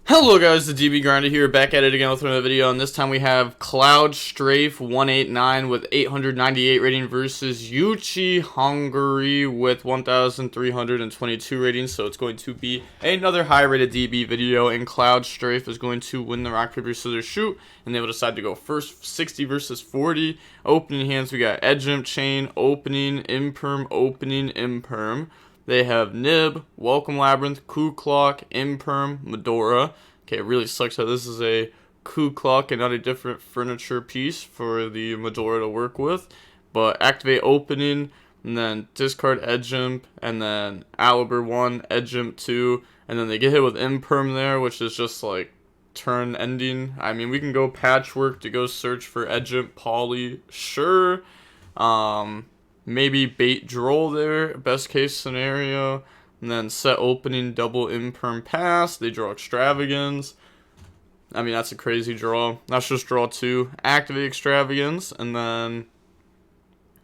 Hello guys, the DB Grinder here, back at it again with another video, and this time we have Cloud Strafe 189 with 898 rating versus Yuchi Hungary with 1,322 ratings, so it's going to be another high rated DB video, and Cloud Strafe is going to win the rock, paper, scissors, shoot, and they will decide to go first. 60 versus 40. Opening hands, we got Edge Imp, Chain, opening, Imperm. They have Nib, Welcome Labrynth, Ku Clock, Imperm, Medora. Okay, it really sucks that this is a Ku Clock and not a different furniture piece for the Medora to work with. But activate opening, and then discard Edge Imp, and then Aliber 1, Edge Imp 2, and then they get hit with Imperm there, which is just like turn ending. I mean, we can go Patchwork to go search for Edge Imp, Poly, sure. Maybe bait Droll there, best case scenario. And then set opening, double Imperm pass. They draw Extravagance. I mean, that's a crazy draw. That's just draw 2. Activate Extravagance. And then,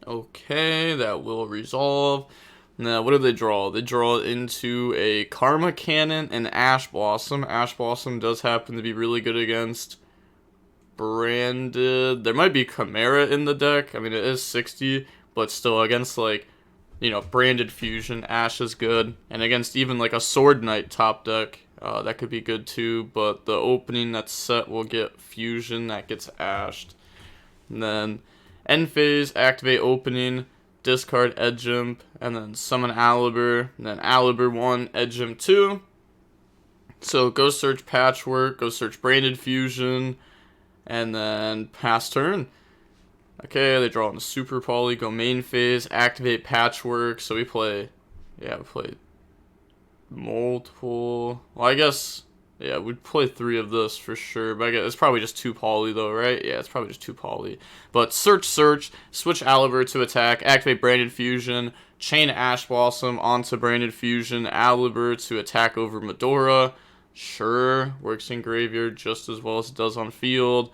okay, that will resolve. Now, what do they draw? They draw into a Karma Cannon and Ash Blossom. Ash Blossom does happen to be really good against branded. There might be Chimera in the deck. I mean, it is 60. But still, against, like, you know, branded fusion, Ash is good. And against even, like, a Sword Knight top deck, that could be good too. But the opening that's set will get fusion, that gets ashed. And then, end phase, activate opening, discard Edge Imp, and then summon Aliber. And then Aliber 1, Edge Imp 2. So go search Patchwork, go search branded fusion, and then pass turn. Okay, they draw in the Super Poly, go main phase, activate Patchwork, so we play multiple, well I guess, yeah, we'd play 3 of this for sure, but I guess it's probably just 2 Poly though, right? Yeah, it's probably just 2 Poly. But search, switch Aliber to attack, activate Branded Fusion, chain Ash Blossom onto Branded Fusion, Aliber to attack over Medora, sure, works in Graveyard just as well as it does on field,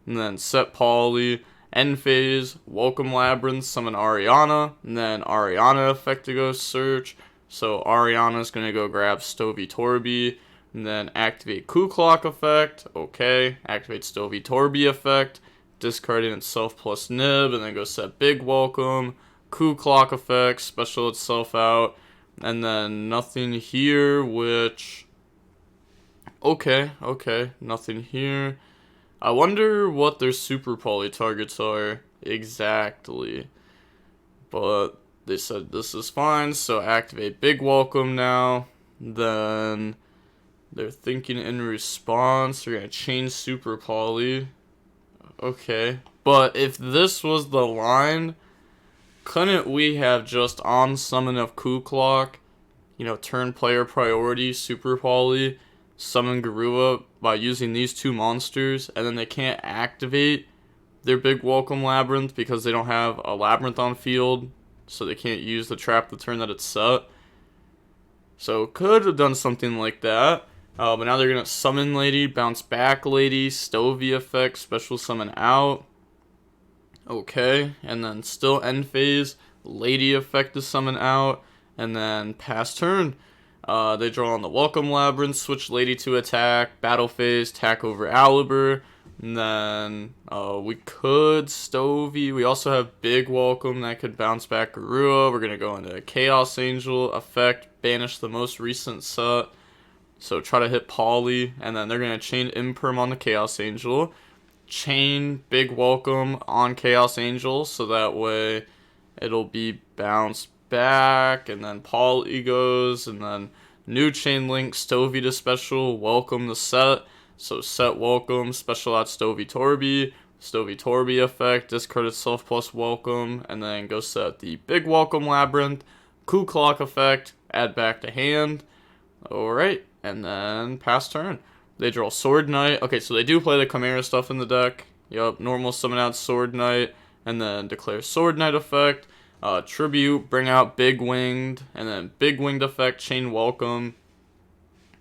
and then set Poly, end phase, Welcome Labrynth, summon Ariana, and then Ariana effect to go search. So Ariana's going to go grab Stovey Torby, and then activate Ku Clock effect. Okay, activate Stovey Torby effect, discarding itself plus Nib, and then go set Big Welcome, Ku Clock effect, special itself out, and then nothing here, which, okay, nothing here. I wonder what their Super Poly targets are exactly. But they said this is fine, so activate Big Welcome now. Then they're thinking in response, they're going to change Super Poly. Okay. But if this was the line, couldn't we have just on summon of Ku Clock, you know, turn player priority, Super Poly, summon Garua by using these 2 monsters, and then they can't activate their Big Welcome Labrynth because they don't have a Labrynth on field, so they can't use the trap the turn that it's set. So could have done something like that, but now they're going to summon Lady, bounce back Lady, Stovey effect, special summon out. Okay, and then still end phase, Lady effect to summon out, and then pass turn. They draw on the Welcome Labrynth, switch Lady to attack, battle phase, attack over Aliber, and then we could Stovey. We also have Big Welcome that could bounce back Garua. We're going to go into Chaos Angel, effect, banish the most recent set, so try to hit Poly, and then they're going to chain Imperm on the Chaos Angel, chain Big Welcome on Chaos Angel, so that way it'll be bounced back, and then Poly goes, and then new chain link, Stovey to special, Welcome the set, so set Welcome, special out Stovey Torby effect, discard itself plus Welcome, and then go set the Big Welcome Labrynth, Ku Clock effect, add back to hand, alright, and then pass turn. They draw Sword Knight, okay, so they do play the Chimera stuff in the deck, yup, normal summon out Sword Knight, and then declare Sword Knight effect, tribute, bring out Big Winged, and then Big Winged effect, chain Welcome.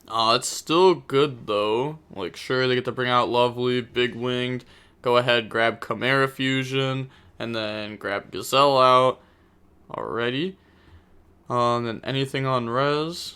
It's still good though. Like, sure, they get to bring out Lovely, Big Winged. Go ahead, grab Chimera Fusion, and then grab Gazelle out. Alrighty. Then anything on res?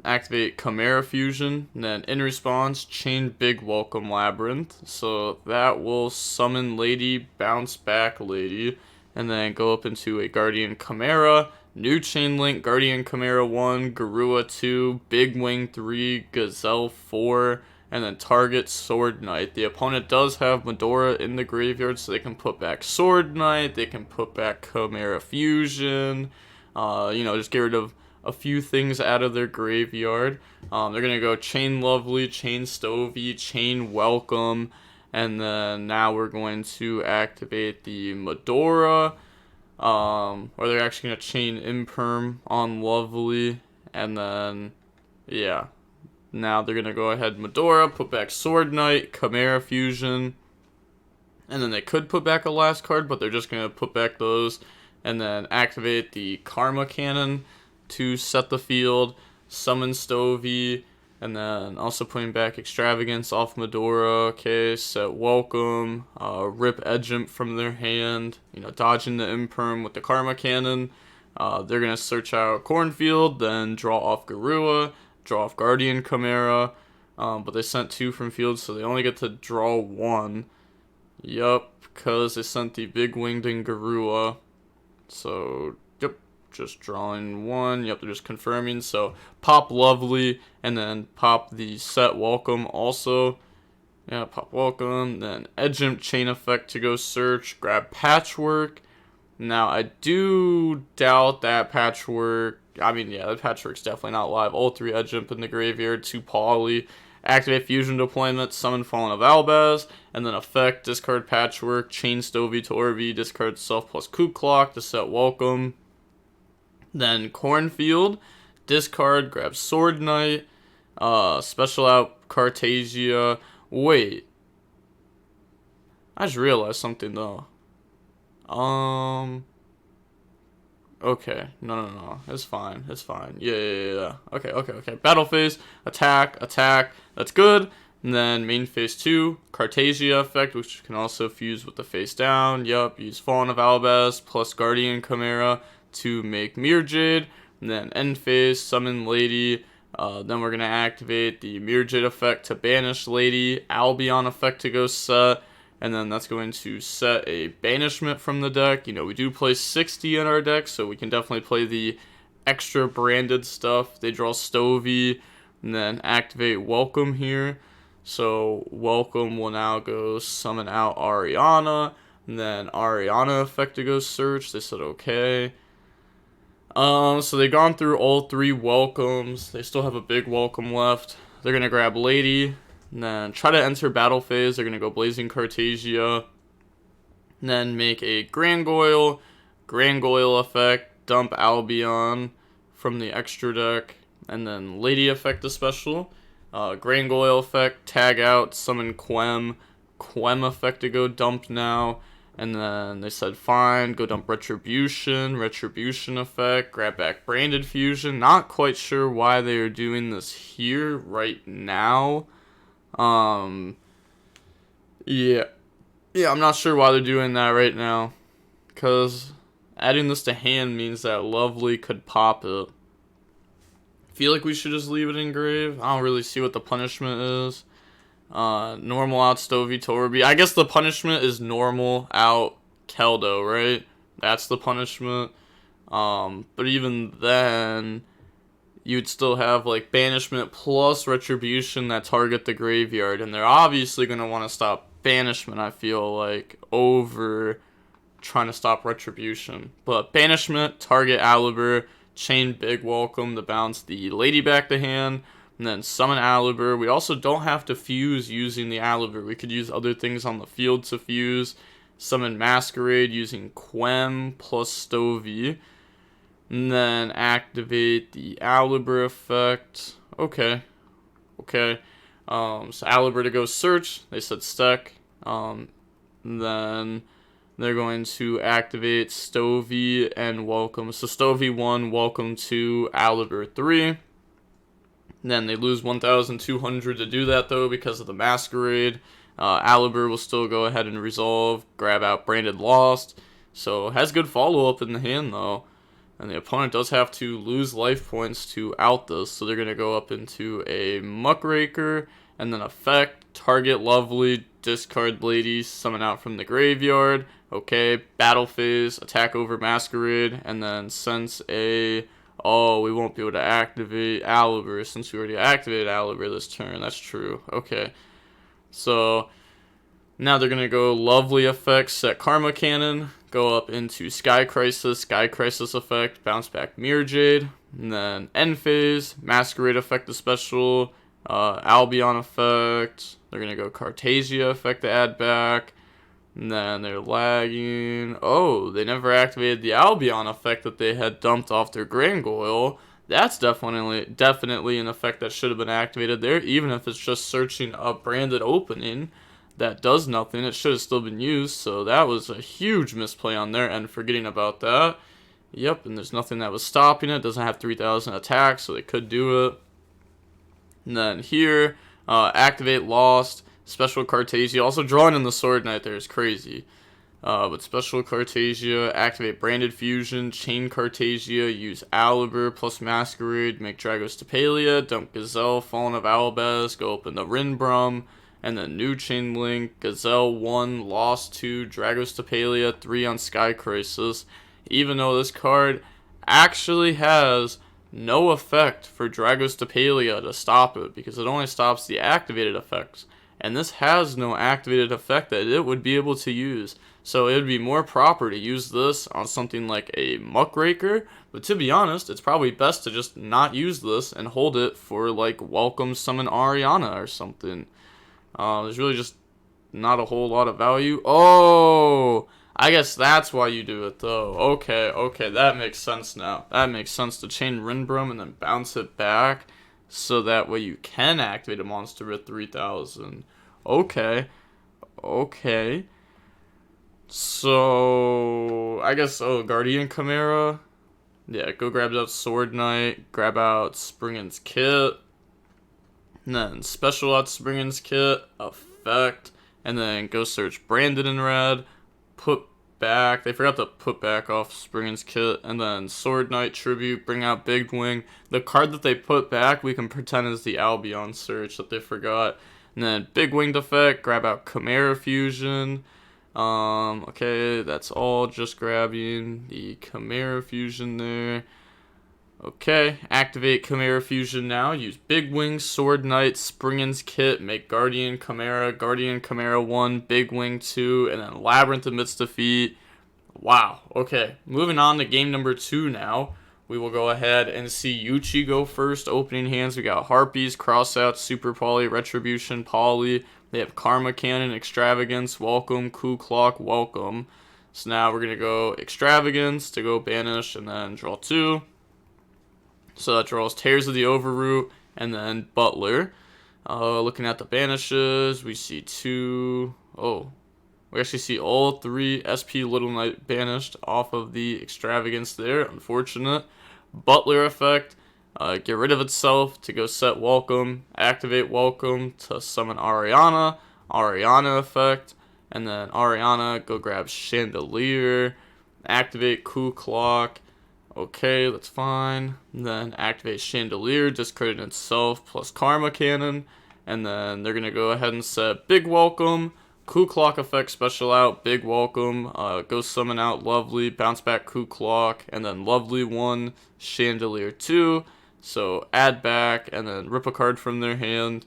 activate Chimera Fusion, and then in response, chain Big Welcome Labrynth. So that will summon Lady, bounce back Lady, and then go up into a Guardian Chimera, new chain link, Guardian Chimera 1, Garua 2, Big Wing 3, Gazelle 4, and then target Sword Knight. The opponent does have Medora in the graveyard, so they can put back Sword Knight, they can put back Chimera Fusion, just get rid of a few things out of their graveyard. They're going to go Chain Lovely, Chain Stovey, Chain Welcome, and then now we're going to activate the Medora, or they're actually going to chain Imperm on Lovely, and then, yeah. Now they're going to go ahead Medora, put back Sword Knight, Chimera Fusion, and then they could put back a last card, but they're just going to put back those, and then activate the Karma Cannon to set the field, summon Stovey, and then also putting back Extravagance off Medora, okay, set Welcome, rip Edgimp from their hand, dodging the Imperm with the Karma Cannon. They're going to search out Cornfield, then draw off Garua, draw off Guardian Chimera, but they sent 2 from field, so they only get to draw 1. Yup, because they sent the Big Winged and Garua, so, yep, just drawing 1, yep, they're just confirming, so pop Lovely, and then pop the set Welcome also, yeah, pop Welcome, then Edgimp Chain Effect to go search, grab Patchwork. Now, I do doubt that Patchwork, the Patchwork's definitely not live. All 3 Edgimp in the graveyard, 2 Poly. Activate Fusion Deployment, summon Fallen of Albaz, and then effect, discard Patchwork, chain Stovey to Orby, discard Self plus Kook Clock to set Welcome. Then Cornfield, discard, grab Sword Knight, special out Cartasia. Wait. I just realized something though. Okay. No. It's fine. Yeah. Okay. Battle phase. Attack. That's good. And then main phase 2. Cartasia effect, which can also fuse with the face down. Yup. Use Fallen of Albaz plus Guardian Chimera to make Mirror Jade. And then end phase. Summon Lady. Then we're going to activate the Mirror Jade effect to banish Lady. Albion effect to go set. And then that's going to set a banishment from the deck. We do play 60 in our deck, so we can definitely play the extra branded stuff. They draw Stovey, and then activate Welcome here. So Welcome will now go summon out Ariana, and then Ariana effect to go search. They said okay. So they've gone through all 3 Welcomes. They still have a big Welcome left. They're going to grab Lady, and then try to enter battle phase. They're going to go Blazing Cartasia. And then make a Grangoyle effect, dump Albion from the extra deck. And then Lady effect a special. Grangoyle effect, tag out, summon Quem effect to go dump now. And then they said fine, go dump Retribution effect, grab back Branded Fusion. Not quite sure why they are doing this here right now. Yeah, I'm not sure why they're doing that right now, because adding this to hand means that Lovely could pop it. Feel like we should just leave it in grave. I don't really see what the punishment is. Normal out Stovey Torby. I guess the punishment is normal out Keldo, right? That's the punishment. But even then, you'd still have like banishment plus retribution that target the graveyard, and they're obviously going to want to stop banishment, I feel like, over trying to stop retribution. But banishment, target Alibur, chain Big Welcome to bounce the Lady back to hand, and then summon Alibur. We also don't have to fuse using the Alibur. We could use other things on the field to fuse. Summon Masquerade using Quem plus Stovey. And then activate the Alibur effect. Okay. So Alibur to go search. They said Stek. Then they're going to activate Stovey and Welcome. So Stovey 1, Welcome 2, Alibur 3. Then they lose 1,200 to do that though because of the Masquerade. Alibur will still go ahead and resolve. Grab out Branded Lost. So has good follow-up in the hand though. And the opponent does have to lose life points to out this, so they're going to go up into a Muckraker, and then effect, target Lovely, discard Lady, summon out from the graveyard. Okay, battle phase, attack over Masquerade, and then since oh, we won't be able to activate Alibur since we already activated Alibur this turn. That's true. Okay, so now they're going to go Lovely effect, set Karma Cannon, go up into Sky Crisis effect, bounce back Mirror Jade, and then end phase, Masquerade effect the special, Albion effect, they're going to go Cartasia effect to add back, and then they're lagging. Oh, they never activated the Albion effect that they had dumped off their Gargoyle. That's definitely an effect that should have been activated there, even if it's just searching a branded opening that does nothing. It should have still been used, so that was a huge misplay on their end, forgetting about that. Yep, and there's nothing that was stopping it. Doesn't have 3,000 attacks, so they could do it. And then here, activate Lost, special Cartasia. Also drawing in the Sword Knight there is crazy. But special Cartasia, activate Branded Fusion, chain Cartasia, use Alibur plus Masquerade, make Dragos Tapalia, dump Gazelle, Fallen of Albaz, go open the Rinbrum, and then new Chain Link, Gazelle 1, Lost 2, Dragos Tapalia 3 on Sky Crisis, even though this card actually has no effect for Dragos Tapalia to stop it, because it only stops the activated effects. And this has no activated effect that it would be able to use. So it would be more proper to use this on something like a Muckraker. But to be honest, it's probably best to just not use this and hold it for like Welcome Summon Ariana or something. There's really just not a whole lot of value. Oh, I guess that's why you do it though. Okay, that makes sense now. That makes sense to chain Rinbrum and then bounce it back, so that way you can activate a monster at 3,000. Okay. So, I guess, Guardian Chimera. Yeah, go grab out Sword Knight, grab out Springen's Kit, and then special out Springen's Kit, effect, and then go search Branded in red, put back, they forgot to put back off Springen's Kit, and then Sword Knight Tribute, bring out Big Wing. The card that they put back, we can pretend is the Albion search that they forgot. And then Big Winged effect, grab out Chimera Fusion. Okay, that's all, just grabbing the Chimera Fusion there. Okay, activate Chimera Fusion now. Use Big Wing, Sword Knight, Springen's Kit, make Guardian Chimera 1, Big Wing 2, and then Labrynth amidst defeat. Wow, okay. Moving on to game number 2 now. We will go ahead and see Yuchi go first. Opening hands, we got Harpies, Crossouts, Super Poly, Retribution, Poly. They have Karma Cannon, Extravagance, Welcome, Ku Clock, Welcome. So now we're going to go Extravagance to go Banish and then draw 2. So that draws Tears of the Overroot and then Butler. Looking at the banishes, we see 2. Oh, we actually see all 3 SP Little Knight banished off of the Extravagance there. Unfortunate. Butler effect. Get rid of itself to go set Welcome. Activate Welcome to summon Ariana. Ariana effect. And then Ariana, go grab Chandelier. Activate Ku Clock. Okay, that's fine. And then activate Chandelier, discard itself, plus Karma Cannon. And then they're going to go ahead and set Big Welcome, Ku Clock effect special out, Big Welcome, go summon out Lovely, bounce back Ku Clock, and then Lovely 1, Chandelier 2. So add back, and then rip a card from their hand.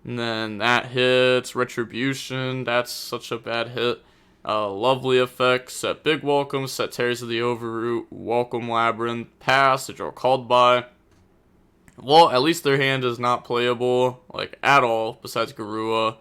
And then that hits, Retribution, that's such a bad hit. Lovely effect, set Big Welcome, set Tears of the Overroot, Welcome Labrynth, pass, to draw called by. Well, at least their hand is not playable, like, at all, besides YuGiOh.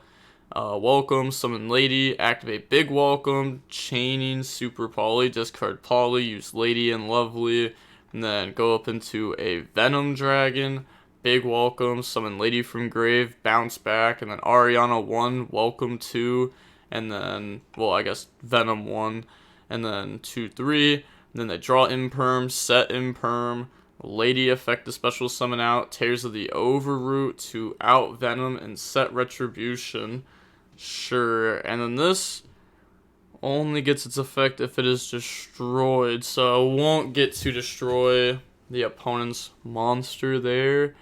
Welcome, summon Lady, activate Big Welcome, chaining Super Poly, discard Poly, use Lady and Lovely, and then go up into a Venom Dragon, Big Welcome, summon Lady from Grave, bounce back, and then Ariana 1, Welcome 2, and then, well, I guess Venom 1, and then 2, 3, and then they draw Imperm, set Imperm, Lady effect the special summon out, Tears of the Overroot to out Venom and set Retribution. Sure, and then this, only gets its effect if it is destroyed, so it won't get to destroy the opponent's monster there.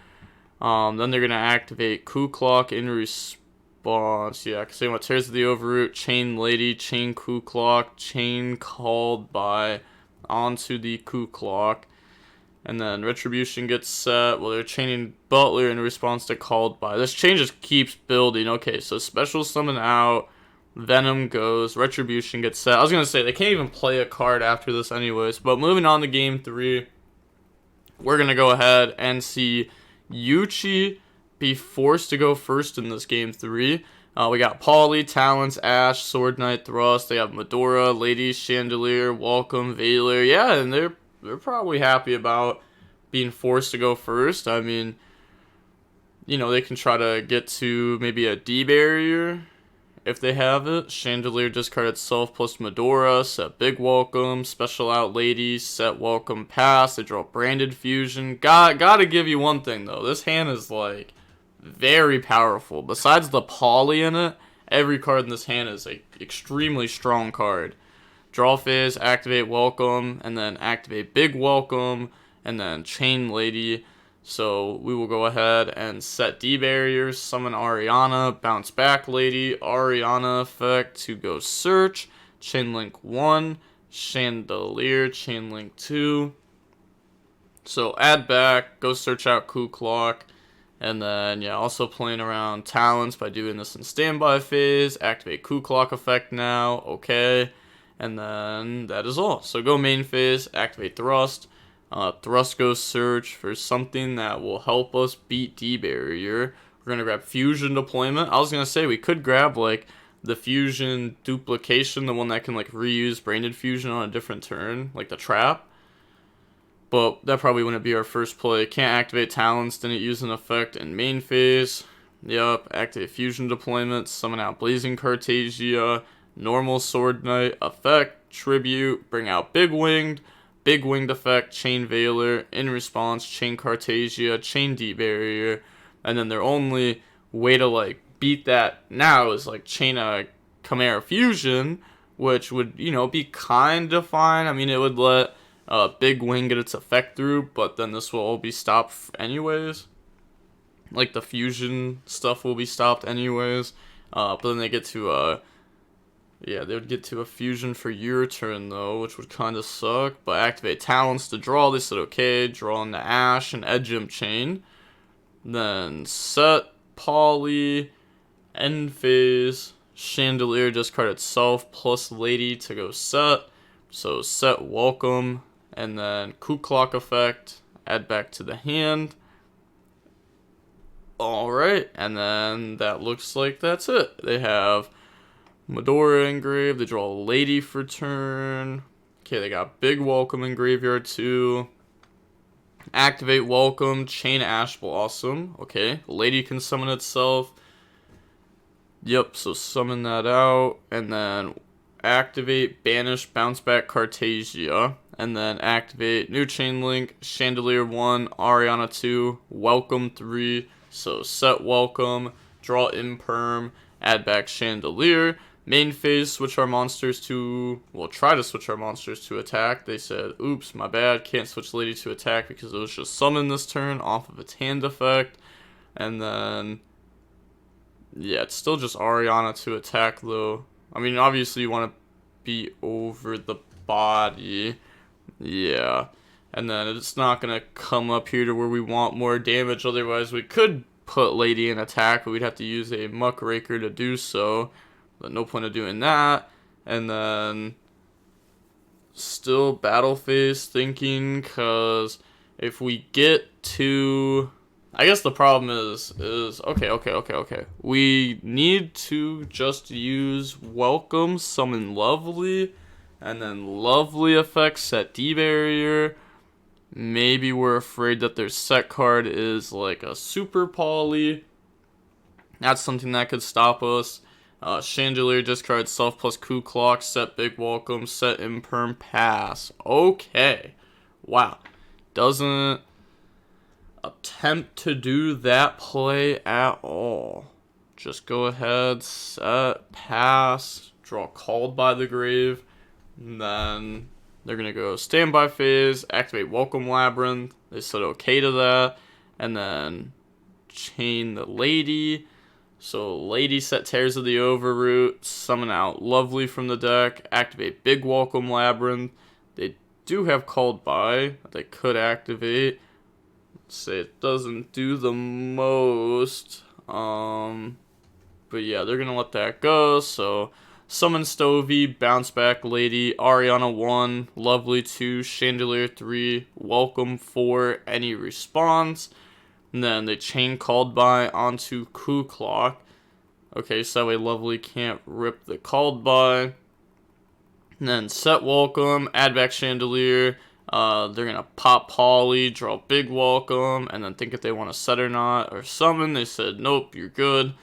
Then they're gonna activate Ku Klok in response. Yeah, because they want Tears of the Overroot, Chain Lady, Chain Ku Klok, Chain called by onto the Ku Klok. And then Retribution gets set. Well, they're chaining Butler in response to called by. This chain just keeps building. Okay, so special summon out. Venom goes. Retribution gets set. I was going to say, they can't even play a card after this anyways. But moving on to game 3. We're going to go ahead and see YuGiOh be forced to go first in this game 3. We got Polly, Talons, Ash, Sword Knight, Thrust. They have Medora, Lady, Chandelier, Welcome, Veiler. Yeah, and they're probably happy about being forced to go first. I mean, you know, they can try to get to maybe a D barrier if they have it. Chandelier discard itself plus Medora, set Big Welcome, special out Lady, set Welcome Pass. They draw Branded Fusion. Gotta give you one thing though. This hand is like very powerful. Besides the Poly in it, every card in this hand is a extremely strong card. Draw phase, activate Welcome, and then activate Big Welcome, and then Chain Lady. So we will go ahead and set D barriers, summon Ariana, bounce back Lady, Ariana effect to go search, Chain Link 1, Chandelier, Chain Link 2. So add back, go search out Ku Klok, and then yeah, also playing around Talents by doing this in standby phase, activate Ku Klok effect now, okay. And then that is all. So go main phase, activate Thrust. Thrust goes search for something that will help us beat D barrier. We're going to grab Fusion Deployment. I was going to say we could grab like the Fusion Duplication, the one that can like reuse Branded Fusion on a different turn, like the Trap. But that probably wouldn't be our first play. Can't activate Talents, didn't use an effect in main phase. Yep, activate Fusion Deployment, summon out Blazing Cartagia. Normal Sword Knight effect, tribute, bring out Big Winged effect, Chain Veiler, in response, Chain Cartagia, Chain D Barrier, and then their only way to like beat that now is like chain a Chimera Fusion, which would, you know, be kind of fine. I mean, it would let Big Wing get its effect through, but then this will all be stopped anyways. Like the fusion stuff will be stopped anyways, but then they get to yeah, they would get to a fusion for your turn, though, which would kind of suck. But activate Talents to draw. They said, okay, draw into Ash and Edge Imp Chain. Then set Poly, end phase, Chandelier, discard itself, plus Lady to go set. So set Welcome, and then Ku Klok effect, add back to the hand. Alright, and then that looks like that's it. They have Medora engraved. They draw a Lady for turn. Okay, they got Big Welcome in graveyard too. Activate Welcome. Chain Ash Blossom. Okay, Lady can summon itself. Yep, so summon that out. And then activate Banish Bounce Back Cartagia. And then activate New Chain Link. Chandelier 1. Ariana 2. Welcome 3. So set Welcome. Draw Imperm. Add back Chandelier. Main phase, switch our monsters to, well, try to switch our monsters to attack. They said, oops, my bad, can't switch Lady to attack because it was just summoned this turn off of its hand effect. And then, yeah, it's still just Ariana to attack, though. I mean, obviously you want to be over the body. Yeah. And then it's not going to come up here to where we want more damage. Otherwise, we could put Lady in attack, but we'd have to use a Muckraker to do so. But no point of doing that. And then still battle phase thinking, because if we get to, I guess the problem is okay. We need to just use Welcome, summon Lovely, and then Lovely effects set D barrier. Maybe we're afraid that their set card is like a Super Poly. That's something that could stop us. Chandelier discard itself plus Ku Klok, set Big Welcome, set Imperm, pass. Okay. Wow. Doesn't attempt to do that play at all. Just go ahead, set, pass, draw Called by the Grave. And then they're going to go Standby phase, activate Welcome Labrynth. They said okay to that. And then chain the Lady. So Lady set Tears of the Overroot, summon out Lovely from the deck, activate Big Welcome Labrynth. They do have Called by that they could activate. Let's say it doesn't do the most. But yeah, they're gonna let that go. So summon Stovey, bounce back Lady, Ariana 1, Lovely 2, Chandelier 3, Welcome 4, any response. And then they chain Called by onto Coup Clock. Okay, so that way Lovely can't rip the Called by. And then set Welcome, add back Chandelier. They're gonna pop Polly, draw Big Welcome, and then think if they want to set or not, or summon. They said, nope, you're good.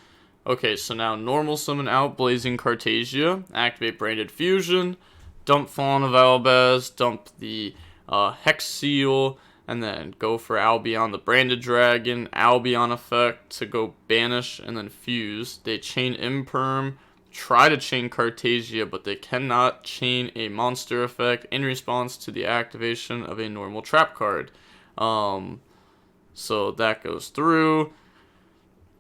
Okay, so now normal summon out Blazing Cartagia, activate Branded Fusion, dump Fawn of Albaz, dump the Hex Seal, and then go for Albion the Branded Dragon, Albion effect to go banish and then fuse. They chain Imperm, try to chain Cartagia, but they cannot chain a monster effect in response to the activation of a normal trap card. So that goes through.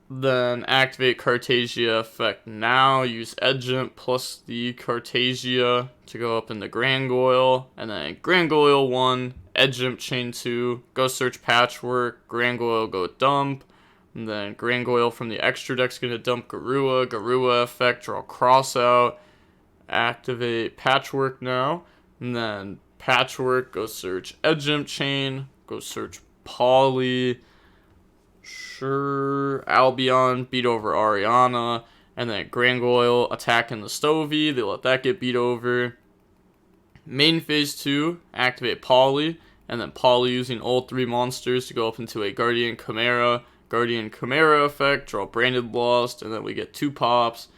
Then activate Cartagia effect now. Use Edgent plus the Cartagia to go up in the Grangoyle. And then Grangoyle 1, Edgent chain 2, go search Patchwork, Grangoyle go dump. And then Grangoyle from the extra deck's going to dump Garua. Garua effect, draw Cross out. Activate Patchwork now. And then Patchwork, go search Edgent chain, go search Polly. Sure, Albion beat over Ariana, and then Grangoyle attacking the Stovey. They let that get beat over. Main phase 2, activate Polly, and then Polly using all 3 monsters to go up into a Guardian Chimera. Guardian Chimera effect, draw Branded Lost, and then we get 2 pops.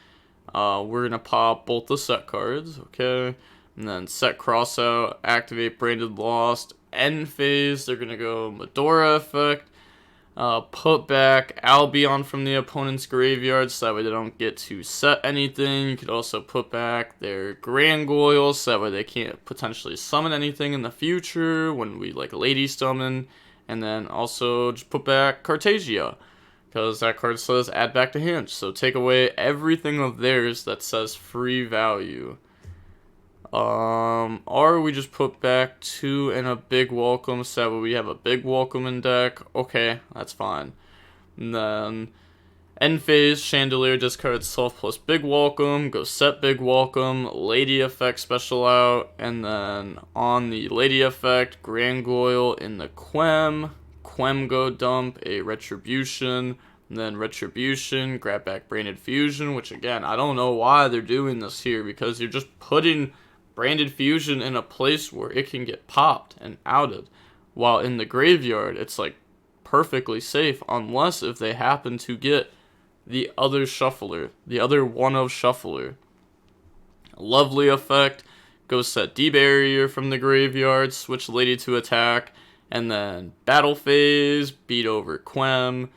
We're gonna pop both the set cards, okay? And then set Cross out, activate Branded Lost. End phase, they're gonna go Medora effect. Put back Albion from the opponent's graveyard so that way they don't get to set anything. You could also put back their Grangoyle so that way they can't potentially summon anything in the future when we like Lady Summon. And then also just put back Cartagia because that card says add back to hand. So take away everything of theirs that says free value. Or we just put back 2 and a Big Welcome so that way we have a Big Welcome in deck. Okay, that's fine. And then end phase, Chandelier discard itself plus Big Welcome, go set Big Welcome, Lady effect special out, and then on the Lady effect, Grangoyle in the Quem go dump a Retribution, and then Retribution, grab back Branded Fusion, which again, I don't know why they're doing this here because you're just putting Branded Fusion in a place where it can get popped and outed, while in the graveyard it's like perfectly safe unless if they happen to get the other shuffler, the other one of shuffler. Lovely effect, go set D-Barrier from the graveyard, switch Lady to attack, and then battle phase, beat over Quem.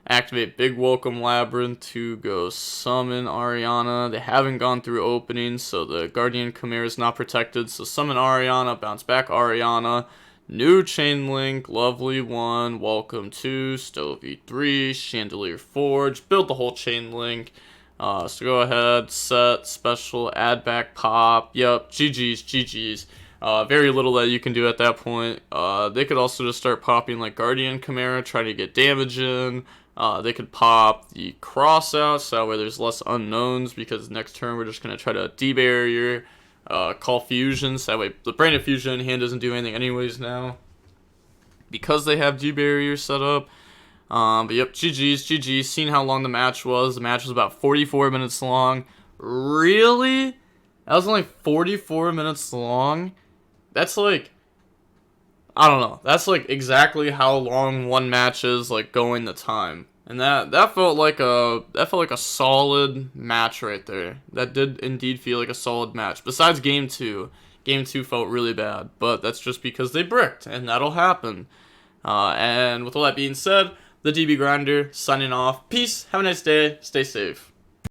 Activate Big Welcome Labrynth to go summon Ariana. They haven't gone through openings, so the Guardian Chimera is not protected. So summon Ariana, bounce back Ariana. New Chain Link, Lovely 1, Welcome 2, Stovey 3, Chandelier 4. Just build the whole Chain Link. So go ahead, set, special, add back, pop. Yep, GG's. Very little that you can do at that point. They could also just start popping like Guardian Chimera, trying to get damage in. They could pop the Cross out, so that way there's less unknowns, because next turn we're just going to try to D-Barrier, call Fusion, so that way the Branded Fusion in hand doesn't do anything anyways now, because they have D-Barrier set up. But yep, GG's. Seen how long the match was. The match was about 44 minutes long. Really? That was only 44 minutes long? That's like, I don't know. That's like exactly how long one match is, like going the time. And that felt like a solid match right there. That did indeed feel like a solid match. Besides game 2. Game 2 felt really bad, but that's just because they bricked, and that'll happen. And with all that being said, the DB Grinder signing off. Peace. Have a nice day. Stay safe.